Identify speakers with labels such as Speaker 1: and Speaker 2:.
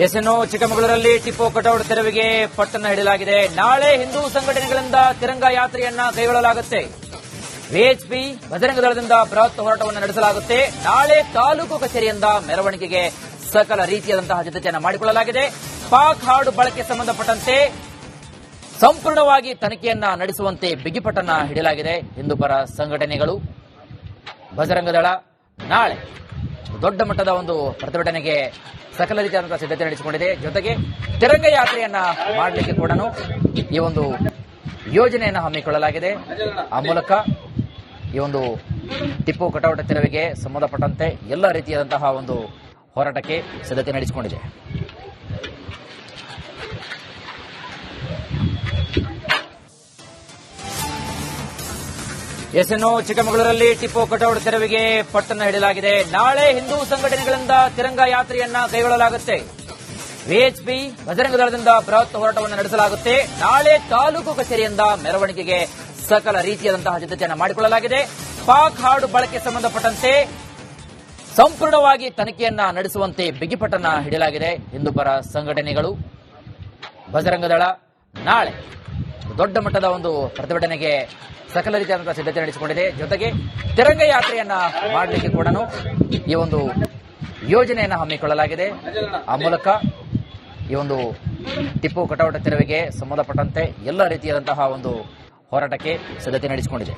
Speaker 1: ಎಸ್ಎನ್ಒ ಚಿಕ್ಕಮಗಳೂರಲ್ಲಿ Tipu cutout ತೆರವಿಗೆ ಪಟ್ಟಣ ಹಿಡಿಯಲಾಗಿದೆ. ನಾಳೆ ಹಿಂದೂ ಸಂಘಟನೆಗಳಿಂದ ತಿರಂಗ ಯಾತ್ರೆಯನ್ನ ಕೈಗೊಳ್ಳಲಾಗುತ್ತೆ. ವಿಎಚ್ಪಿ ಬಜರಂಗ ದಳದಿಂದ ಬೃಹತ್ ಹೋರಾಟವನ್ನು ನಡೆಸಲಾಗುತ್ತೆ. ನಾಳೆ ತಾಲೂಕು ಕಚೇರಿಯಿಂದ ಮೆರವಣಿಗೆಗೆ ಸಕಲ ರೀತಿಯಾದಂತಹ ಸಿದ್ಧತೆಯನ್ನು ಮಾಡಿಕೊಳ್ಳಲಾಗಿದೆ. ಪಾಕ್ ಹಾಡು ಬಳಕೆ ಸಂಬಂಧಪಟ್ಟಂತೆ ಸಂಪೂರ್ಣವಾಗಿ ತನಿಖೆಯನ್ನ ನಡೆಸುವಂತೆ ಬಿಗಿಪಟ್ಟನ್ನ ಹಿಡಿಯಲಾಗಿದೆ. ಹಿಂದೂಪರ ಸಂಘಟನೆಗಳು ಬಜರಂಗ ದಳ ನಾಳೆ ದೊಡ್ಡ ಮಟ್ಟದ ಒಂದು ಪ್ರತಿಭಟನೆಗೆ ಸಕಲ ರೀತಿಯಾದಂತಹ ಸಿದ್ಧತೆ ನಡೆಸಿಕೊಂಡಿದೆ. ಜೊತೆಗೆ ತಿರಂಗ ಯಾತ್ರೆಯನ್ನ ಮಾಡಲಿಕ್ಕೆ ಕೂಡ ಈ ಒಂದು ಯೋಜನೆಯನ್ನು ಹಮ್ಮಿಕೊಳ್ಳಲಾಗಿದೆ. ಆ ಮೂಲಕ ಈ ಒಂದು ಟಿಪ್ಪು ಕಟೌಟ್ ತೆರವಿಗೆ ಸಂಬಂಧಪಟ್ಟಂತೆ ಎಲ್ಲ ರೀತಿಯಾದಂತಹ ಒಂದು ಹೋರಾಟಕ್ಕೆ ಸಿದ್ಧತೆ ನಡೆಸಿಕೊಂಡಿದೆ. ಎಸ್ಎನ್ಒ ಚಿಕ್ಕಮಗಳೂರಲ್ಲಿ ಟಿಪ್ಪು ಕಟೌಟ್ ತೆರವಿಗೆ ಪಟ್ಟಣ ಹಿಡಿಯಲಾಗಿದೆ. ನಾಳೆ ಹಿಂದೂ ಸಂಘಟನೆಗಳಿಂದ ತಿರಂಗ ಯಾತ್ರೆಯನ್ನ ಕೈಗೊಳ್ಳಲಾಗುತ್ತೆ. ವಿಎಚ್ಪಿ ಬಜರಂಗ ದಳದಿಂದ ಬೃಹತ್ ಹೋರಾಟವನ್ನು ನಡೆಸಲಾಗುತ್ತೆ. ನಾಳೆ ತಾಲೂಕು ಕಚೇರಿಯಿಂದ ಮೆರವಣಿಗೆಗೆ ಸಕಲ ರೀತಿಯಾದಂತಹ ಸಿದ್ಧತೆಯನ್ನು ಮಾಡಿಕೊಳ್ಳಲಾಗಿದೆ. ಪಾಕ್ ಹಾಡು ಬಳಕೆ ಸಂಬಂಧಪಟ್ಟಂತೆ ಸಂಪೂರ್ಣವಾಗಿ ತನಿಖೆಯನ್ನ ನಡೆಸುವಂತೆ ಬಿಗಿಪಟ್ಟನ್ನ ಹಿಡಿಯಲಾಗಿದೆ. ಹಿಂದೂಪರ ಸಂಘಟನೆಗಳು ಬಜರಂಗ ದಳ ನಾಳೆ ದೊಡ್ಡ ಮಟ್ಟದ ಒಂದು ಪ್ರತಿಭಟನೆಗೆ ಸಕಲ ರೀತಿಯಾದಂತಹ ಸಿದ್ಧತೆ ನಡೆಸಿಕೊಂಡಿದೆ. ಜೊತೆಗೆ ತಿರಂಗ ಯಾತ್ರೆಯನ್ನ ಮಾಡಲಿಕ್ಕೆ ಕೂಡ ಈ ಒಂದು ಯೋಜನೆಯನ್ನು ಹಮ್ಮಿಕೊಳ್ಳಲಾಗಿದೆ. ಆ ಮೂಲಕ ಈ ಒಂದು ಟಿಪ್ಪು ಕಟೌಟ್ ತೆರವಿಗೆ ಸಂಬಂಧಪಟ್ಟಂತೆ ಎಲ್ಲ ರೀತಿಯಾದಂತಹ ಒಂದು ಹೋರಾಟಕ್ಕೆ ಸಿದ್ಧತೆ ನಡೆಸಿಕೊಂಡಿದೆ.